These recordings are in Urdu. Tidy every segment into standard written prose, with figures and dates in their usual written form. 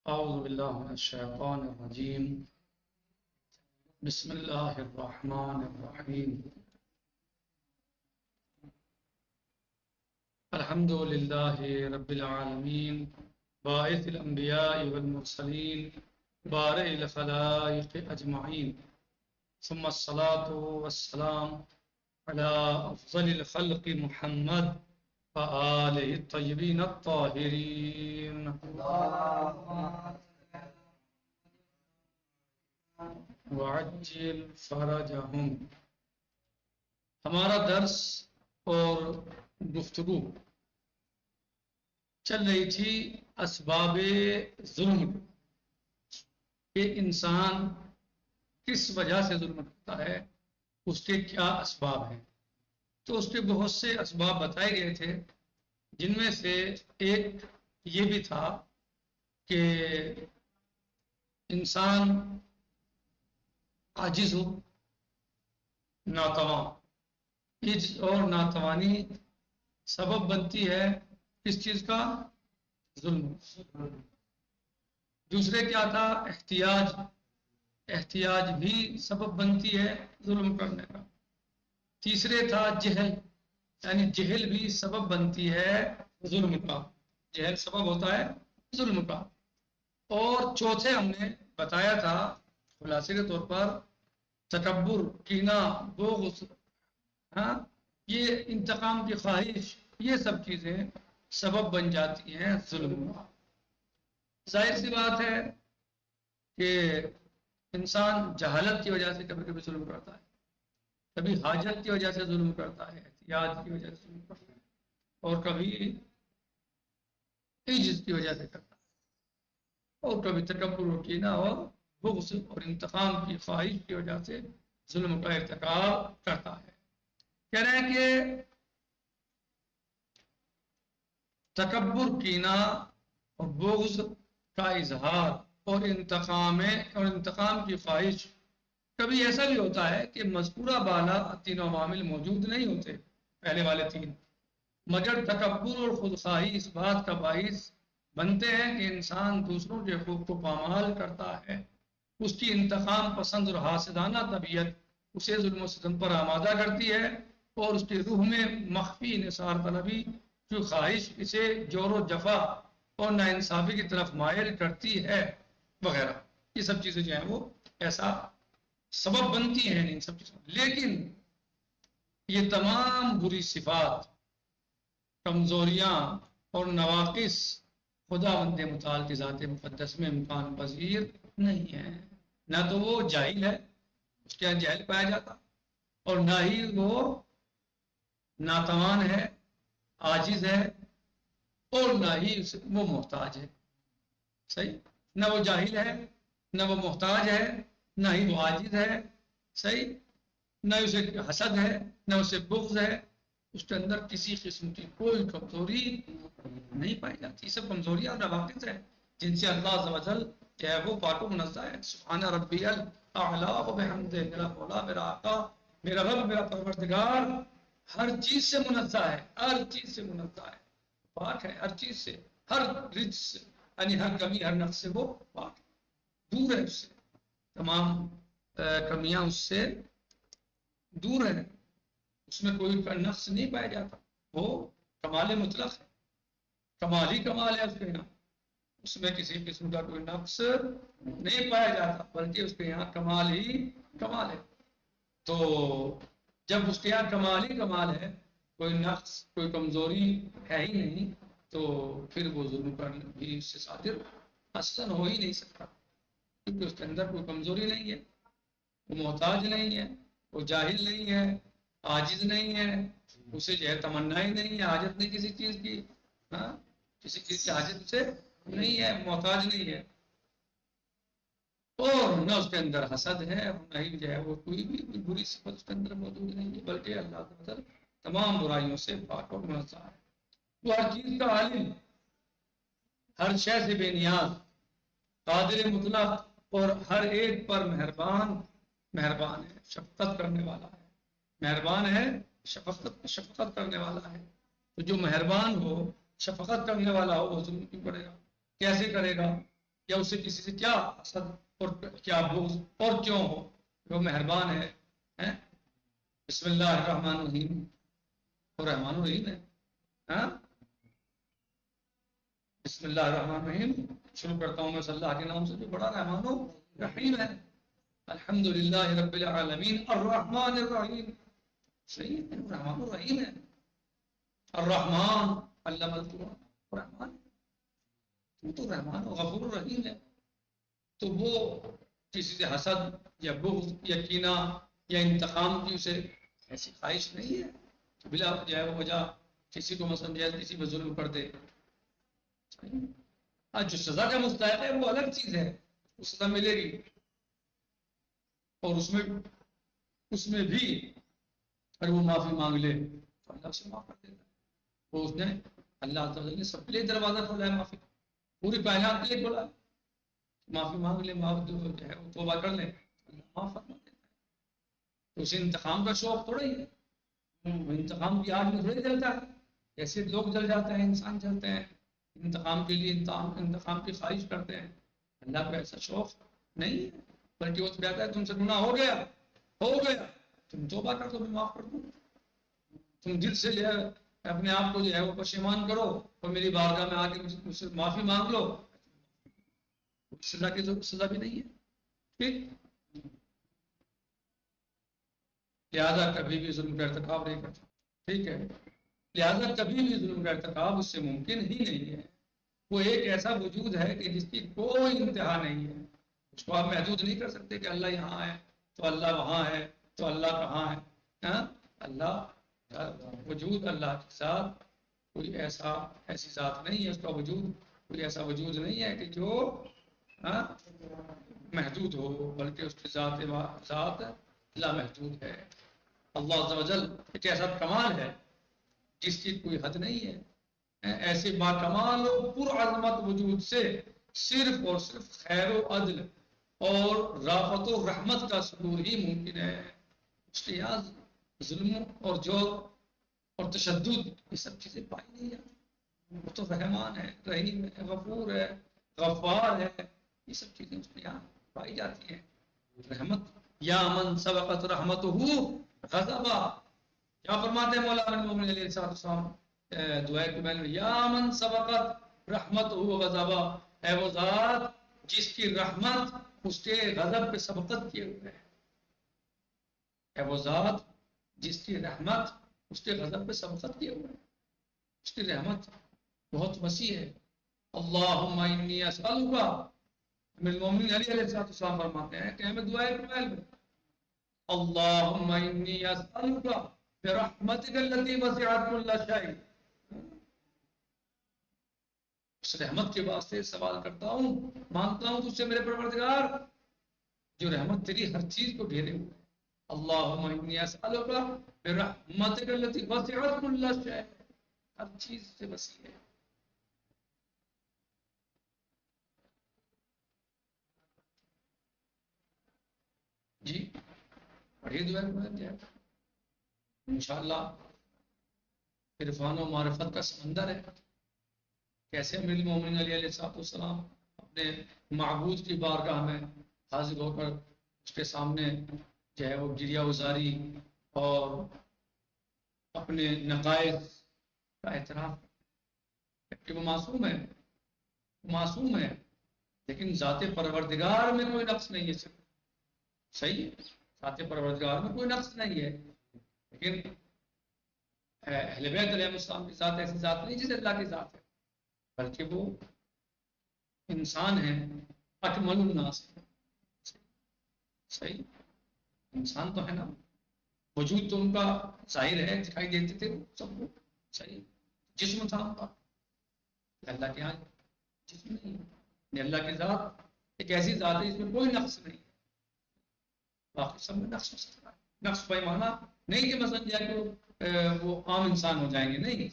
أعوذ بالله من الشيطان الرجيم. بسم الله الرحمن الرحيم. الحمد لله رب العالمين، باعث الأنبياء والمرسلين، بارئ الخلائق أجمعين، ثم الصلاة والسلام على أفضل الخلق محمد وآله الطيبين الطاهرين. وعجل فرجهم. ہمارا درس اور گفتگو چل رہی تھی اسباب ظلم، کہ انسان کس وجہ سے ظلم کرتا ہے، اس کے کیا اسباب ہیں. تو اس کے بہت سے اسباب بتائے گئے تھے، جن میں سے ایک یہ بھی تھا کہ انسان عاجز ہو، ناتواں. عجز اور ناتوانی سبب بنتی ہے کس چیز کا؟ ظلم. دوسرے کیا تھا؟ احتیاج. احتیاج بھی سبب بنتی ہے ظلم کرنے کا. تیسرے تھا جہل، یعنی جہل بھی سبب بنتی ہے ظلم کا. جہل سبب ہوتا ہے ظلم کا. اور چوتھے ہم نے بتایا تھا خلاصے کے طور پر تکبر، کینہ، بغض، یہ انتقام کی خواہش، یہ سب چیزیں سبب بن جاتی ہیں ظلم کا. ظاہر سی بات ہے کہ انسان جہالت کی وجہ سے کبھی کبھی ظلم کرتا ہے، کبھی حاجت کی وجہ سے ظلم کرتا ہے، احتیاج کی وجہ سے ظلم کرتا ہے، اور کبھی عجز کی وجہ سے کرتا ہے، اور کبھی تکبر و کینہ اور بغض اور انتقام کی خواہش کی وجہ سے ظلم کا ارتکاب کرتا ہے. کہہ رہے ہیں کہ تکبر، کینہ اور بغض کا اظہار اور انتقام کی خواہش کبھی ایسا بھی ہوتا ہے کہ مذکورہ بالا تینوں عوامل موجود نہیں ہوتے، پہلے والے تین، مگر تکبر اور خودخواہی اس بات کا باعث بنتے ہیں کہ انسان دوسروں کے حقوق کو پامال کرتا ہے. اس کی انتقام پسند اور حاسدانہ طبیعت اسے ظلم و ستم پر آمادہ کرتی ہے، اور اس کی روح میں مخفی انحصار طلبی جو خواہش اسے جور و جفا اور ناانصافی کی طرف مائل کرتی ہے وغیرہ. یہ سب چیزیں جو ہیں وہ ایسا سبب بنتی ہیں ان سب چیزوں. لیکن یہ تمام بری صفات، کمزوریاں اور نواقص خدا بند متعال کی ذات مقدس میں امکان پذیر نہیں ہے. نہ تو وہ جاہل ہے، اس کے یہاں جہل پایا جاتا، اور نہ ہی وہ ناتوان ہے، عاجز ہے، اور نہ ہی وہ محتاج ہے. صحیح؟ نہ وہ جاہل ہے، نہ وہ محتاج ہے، نہ ہی وہ عاجز ہے. صحیح؟ نہ اسے حسد ہے، نہ اسے بغض ہے. اس کے اندر کسی قسم کی کوئی کمزوری نہیں پائی جاتی. یہ سب کمزوریاں اور نواقص ہیں جن سے اللہ عز و جل جو ہے وہ پاک و منزہ ہے. سبحان ربی الاعلیٰ و بحمدہ. میرا مولا، میرا آقا، میرا رب، میرا پروردگار ہر چیز سے منزہ ہے، ہر چیز سے منزہ ہے، پاک ہے ہر چیز سے، ہر رجس سے، یعنی ہر کمی، ہر نقص سے وہ پاک ہے، دور ہے اس سے. تمام کمیاں اس سے دور ہیں، اس میں کوئی نقص نہیں پایا جاتا. وہ کمال مطلق ہے، کمال ہی کمال ہے اس کے یہاں. اس میں کسی قسم کا کوئی نقص نہیں پایا جاتا، بلکہ اس کے یہاں کمال ہی کمال ہے. تو جب اس کے یہاں کمال ہی کمال ہے، کوئی نقص، کوئی کمزوری ہے ہی نہیں، تو پھر وہ ظلم کرنے بھی اس سے صادر اصلاً ہو ہی نہیں سکتا، کیونکہ اس کے اندر کوئی کمزوری نہیں ہے، وہ محتاج نہیں ہے، وہ جاہل نہیں ہے، عاجز نہیں ہے، اسے جو ہے تمنا ہی نہیں ہے، حاجت نہیں کسی چیز کی، کسی چیز کی حاجت سے نہیں ہے، محتاج نہیں ہے. اور نہ اس کے اندر حسد ہے، اور نہ ہی جو ہے وہ کوئی بھی بری صفت اس کے اندر موجود نہیں ہے، بلکہ اللہ تعالی تمام برائیوں سے پاک و منزہ ہے. وہ ہر چیز کا عالم، ہر شے سے بے نیاز، قادر مطلق، اور ہر ایک پر مہربان ہے، شفقت کرنے والا ہے. مہربان ہے، شفقت کرنے والا ہے. تو جو مہربان ہو، شفقت کرنے والا ہو، وہ ظلم کیوں کرے گا؟ کیسے کرے گا؟ یا اسے کسی سے کیا حسد اور کیا بغض اور کیوں ہو، وہ مہربان ہے. بسم اللہ الرحمن الرحیم، اور رحمان الرحیم ہے. ہاں، بسم اللہ الرحمن الرحیم شروع کرتا ہوں میں صلی اللہ کے نام سے جو بڑا رحمان و رحیم ہے. الحمدللہ رب العالمین الرحمن الرحیم. صحیح ہے، رحمان الرحیم ہے. الرحمن علم القرآن، رحمان تو رحمان و غفور الرحیم ہے. تو وہ کسی سے حسد یا بغض یا کینہ یا انتقام کی اسے ایسی خواہش نہیں ہے کہ بلا وجہ کسی کو مثلا جائز کسی پہ ظلم کر دے. جو سزا کا مستحق ہے وہ الگ چیز ہے، اس سزا ملے گی، اور اس میں بھی اگر وہ معافی مانگ لے تو اللہ اسے معاف کر دیتا ہے. وہ اس نے اللہ تعالیٰ نے سب کے لیے دروازہ کھولا ہے، معافی پوری کائنات کے لیے کھولا ہے. معافی مانگ لے، توبہ کر لے، اللہ معاف فرما دیتا ہے. تو اسے انتقام کا شوق تھوڑا ہی ہے، وہ انتقام کی آگ میں تھوڑی جلتا ہے. ایسے لوگ جل جاتے ہیں، انسان جلتے ہیں، انتقام کے لیے انتقام کی خواہش کرتے ہیں. اللہ کو ایسا شوق نہیں ہے، بلکہ وہ کہتا ہے تم سے گناہ ہو گیا تم توبہ کر دو، میں معاف کر دوں. تم دل سے اپنے آپ کو جو ہے وہ پشیمان کرو اور میری بارگاہ میں آ کے مجھ سے معافی مانگ لو. سزا کی سزا بھی نہیں ہے. ٹھیک، لہذا کبھی بھی ظلم کا ارتکاب نہیں کرتا. ٹھیک ہے، لہذا کبھی بھی ظلم کا ارتکاب اس سے ممکن ہی نہیں ہے. وہ ایک ایسا وجود ہے کہ جس کی کوئی انتہا نہیں ہے. اس کو آپ محدود نہیں کر سکتے کہ اللہ یہاں ہے تو اللہ وہاں ہے تو اللہ کہاں ہے. اللہ کا وجود، اللہ کے ساتھ کوئی ایسی ذات نہیں ہے. اس کا وجود کوئی ایسا وجود نہیں ہے کہ جو محدود ہو، بلکہ اس کی ذات لامحدود ہے. اللہ عز و جل ایک ایسا کمال ہے جس کی کوئی حد نہیں ہے. ایسے باکمال و پرعظمت وجود سے صرف اور صرف خیر و عدل اور رافت و رحمت کا صدور ہی ممکن ہے. اس کے یہاں ظلم اور جور اور تشدد یہ سب چیزیں پائی نہیں جاتی. وہ تو رحمان ہے، رحیم ہے، غفور ہے، غفار ہے، یہ سب چیزیں اس کے یہاں پائی جاتی ہیں. رحمت یا من سبقت رحمتہ غضبا، کیا فرماتے ہیں مولانا مومن علیہ السلام دعائے کے میں، یا من سبقت رحمتہ غضبا، اے وہ ذات جس کی رحمت اس کے غضب پہ سبقت کیے ہوئے ہے. اے وہ ذات جس کی رحمت اس کے غضب پہ سبقت کیے ہوئے ہے. اس کی رحمت بہت وسیع ہے. اللہم انی اسألک، امیر المومنین علی علیہ السلام فرماتے ہیں کہ ہمیں دعائے کمال میں، اللہم انی اسألک برحمتک التی وسعت کل شیء، اس رحمت کے واسطے سوال کرتا ہوں، مانگتا ہوں تجھ سے میرے پروردگار جو رحمت تیری ہر چیز کو گھیرے ہوئے. اللہم انی اسألک برحمتک التی وسعت کل شیء، ہر چیز سے وسیع ہے. جی پڑھیے دعائے کمال کیا ہے. انشاءاللہ عرفان و معرفت کا سمندر ہے. کیسے امیر المومنین علیہ السلام اپنے معبود کی بارگاہ میں حاضر ہو کر اس کے سامنے جو ہے وہ گریہ وزاری اور اپنے نقائص کا اعتراف، کہ وہ معصوم ہے لیکن ذات پروردگار میں کوئی نقص نہیں ہے. صحیح ہے، ذات پروردگار میں کوئی نقص نہیں ہے، لیکن اہل بیت علیہ السلام کی ذات ایسی ذات نہیں جیسے اللہ کی ذات ہے، بلکہ وہ انسان ہیں، اکمل الناس ہے. صحیح، انسان تو ہے نا، وجود تو ان کا ظاہر ہے، دکھائی دیتے تھے سب کو. صحیح، جسم تھا ان کا، اللہ کے یہاں جسم نہیں ہے. اللہ کی ذات ایک ایسی ذات ہے جس میں کوئی نقص نہیں ہے. باقی سب میں نقص ہو سکتا ہے. نقص پیمانہ نہیں کہ مثلا جا کہ وہ عام انسان ہو جائیں گے، نہیں،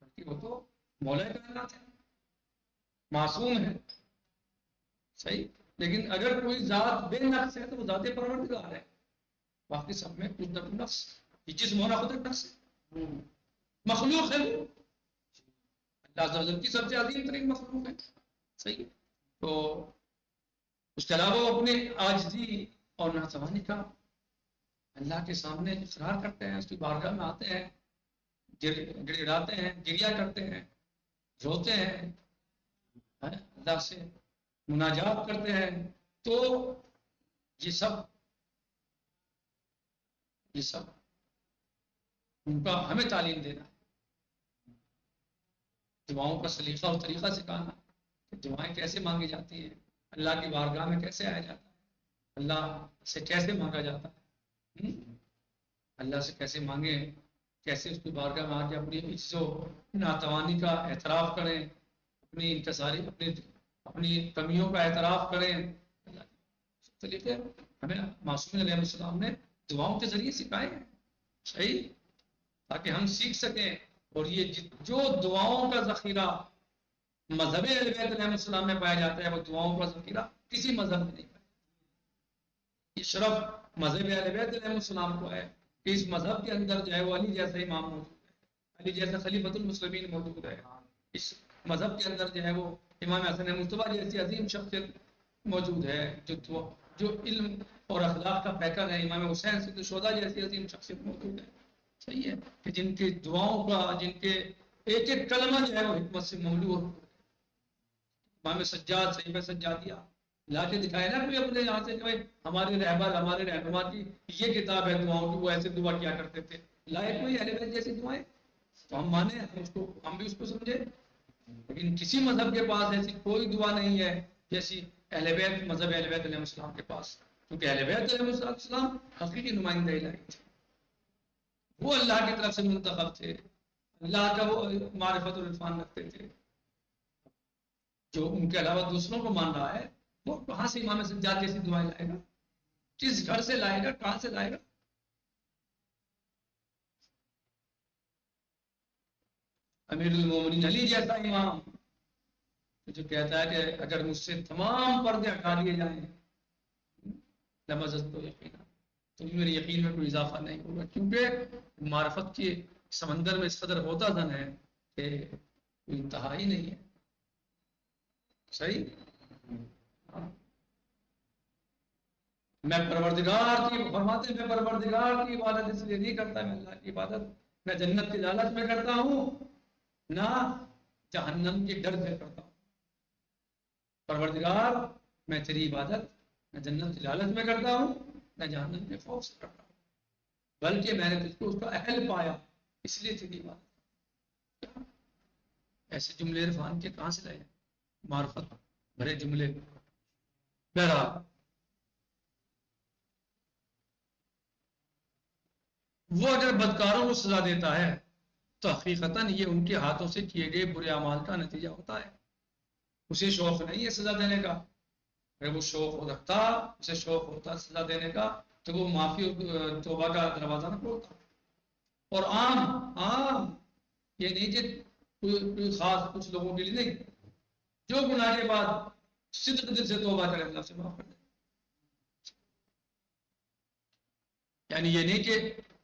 بلکہ وہ تو مولا کائنات ہے، معصوم ہے. صحیح، لیکن اگر کوئی ذات بے نقص ہے تو وہ ذات پروردگار ہے. باقی سب میں کچھ نہ کچھ نقص، یہ جسم ہونا خود ایک نقص ہے، مخلوق ہے وہ، اللہ عز و جل کی سب سے عظیم ترین مخلوق ہے. صحیح، تو اس کے علاوہ وہ اپنے عاجزی اور ناتوانی کا اللہ کے سامنے اقرار کرتے ہیں، اس کی بارگاہ میں آتے ہیں، گڑگڑاتے ہیں، گریہ کرتے ہیں، روتے ہیں، اللہ سے مناجات کرتے ہیں. تو یہ سب ان کا ہمیں تعلیم دینا، دعاؤں کا سلیقہ اور طریقہ سکھانا کہ دعائیں کیسے مانگی جاتی ہیں، اللہ کی بارگاہ میں کیسے آیا جاتا ہے، اللہ سے کیسے مانگا جاتا ہے، اللہ سے کیسے مانگیں، کیسے اس کی بارگاہ میں آ کے اپنی عجز و ناتوانی کا اعتراف کریں، اپنی انکساری اپنی کمیوں کا اعتراف کریں. اللہ کے طریقے ہمیں معصوم علیہ السلام نے دعاؤں کے ذریعے سکھائے ہیں، صحیح، تاکہ ہم سیکھ سکیں. اور یہ جو دعاؤں کا ذخیرہ مذہب اہل بیت علیہ السلام میں پایا جاتا ہے، وہ دعاؤں کا ذخیرہ کسی مذہب میں نہیں پایا. یہ شرف مذہب اہل بیت علیہ السلام کو ہے کہ اس مذہب کے اندر جو ہے وہ علی جیسا امام موجود ہے، علی جیسا خلیفۃ المسلمین موجود ہے. اس مذہب کے اندر جو ہے وہ امام حسن مصطفیٰ جیسی عظیم شخصیت موجود ہے، جو علم اور اخلاق کا پیکر ہے. امام حسین سید الشہداء جیسی عظیم شخصیت موجود ہے، صحیح ہے، کہ جن کی دعاؤں کا، جن کے ایک ایک کلمہ جو ہے وہ حکمت سے مملو ہے. امام سجاد صحیفہ سجادیہ لا کے دکھائے نا کوئی اپنے یہاں سے کہ ہمارے رہبر ہمارے رہنما کی یہ کتاب ہے دعاؤں کی، وہ ایسے دعا کیا کرتے تھے. لائے کوئی اہل بیت جیسی دعائیں تو ہم مانیں، ہم بھی اس کو سمجھے. لیکن کسی مذہب کے پاس ایسی کوئی دعا نہیں ہے جیسی اہل بیت، مذہب اہل بیت علیہ السلام کے پاس، کیونکہ اہل بیت علیہ السلام حقیقی نمائندہ الہی تھے. وہ اللہ کی طرف سے منتخب تھے، اللہ کا وہ معرفت و عرفان رکھتے تھے. جو ان کے علاوہ دوسروں کو مان رہا ہے وہ کہاں سے امام سجاد جیسی دعائیں لائے گا، کس گھر سے لائے گا، کہاں سے لائے گا. امیر المومنین علی جیسا امام جو کہتا ہے کہ اگر مجھ سے تمام پردے ہٹا لیے جائیں لمزت تو یقینا، تو میرے یقین میں کوئی اضافہ نہیں ہوگا، کیونکہ معرفت کے سمندر میں اس قدر ہوتا دن ہے کہ کوئی انتہا ہی نہیں ہے. صحیح، میں پروردگار کی فرماتے ہیں، میں پروردگار کی عبادت اس لیے نہیں کرتا، میں اللہ کی عبادت میں جنت کی لالچ میں کرتا ہوں، نہ جہنم کے ڈر سے کرتا ہوں. پروردگار میں تیری عبادت نہ جنت کی لالچ میں کرتا ہوں، نہ جہنم کے خوف سے کرتا ہوں، بلکہ میں نے تجھ کو اس کا اہل پایا اس لیے تیری عبادت. ایسے جملے عرفان کے کہاں سے لائے، معرفت بھرے جملے. بہرحال وہ اگر بدکاروں کو سزا دیتا ہے تو حقیقتاً یہ ان کے ہاتھوں سے کیے گئے برے اعمال کا نتیجہ ہوتا ہے. اسے شوق نہیں ہے سزا دینے کا. اگر وہ شوق رکھتا، اسے شوق ہوتا سزا دینے کا، تو وہ معافی اور توبہ کا دروازہ نہ کھولتا. اور عام یہ نہیں کہ کوئی خاص کچھ لوگوں کے لیے نہیں، جو گناہ کے بعد صدق دل سے توبہ کرے اللہ سے معاف کر دے. یعنی یہ نہیں کہ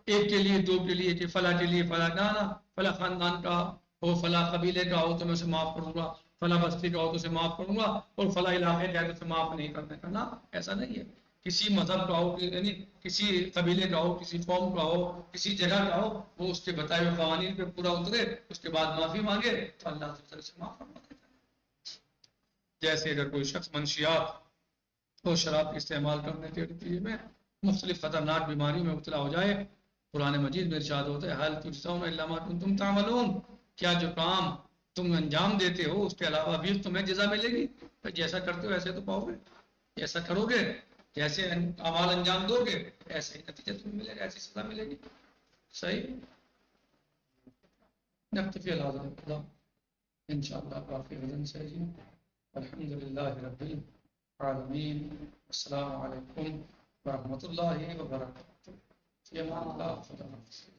ایک کے لیے، دو کے لیے، کہ فلاں کے لیے فلاں، نہ فلاں خاندان کا ہو، فلاں قبیلے کا ہو تو میں اسے معاف کروں گا، فلاں بستی کا ہو تو اسے معاف کروں گا، اور فلاں علاقے کا ہے تو اسے معاف نہیں کرنے کا. نہ، ایسا نہیں ہے. کسی مذہب کا ہو، یعنی کسی قبیلے کا ہو، کسی قوم کا ہو، کسی جگہ کا ہو، وہ اس کے بتائے ہوئے قوانین پہ پورا اترے، اس کے بعد معافی مانگے تو اللہ تعالیٰ سے معاف فرما دیتا ہے. جیسے اگر کوئی شخص منشیات اور شراب کے استعمال کرنے کے نتیجے میں مختلف خطرناک بیماریوں میں مبتلا ہو جائے، قرآن مجید میں ارشاد ہوتا ہے حل تجزون الا ما کنتم تعملون، کیا جو کام تم انجام دیتے ہو اس کے علاوہ بھی تمہیں جزا ملے گی. جیسا کرتے ہو ایسے تو پاؤ گے، ایسا کرو گے جیسے اعمال انجام دو گے ایسے ہی نتیجہ تمہیں ملے گا، ایسی سزا ملے گی. صحیح. نکتفی اللہ انشاءاللہ کافی غزن سے جی. الحمدللہ رب العالمین. السلام علیکم ورحمۃ اللہ وبرکاتہ. فی امان اللہ.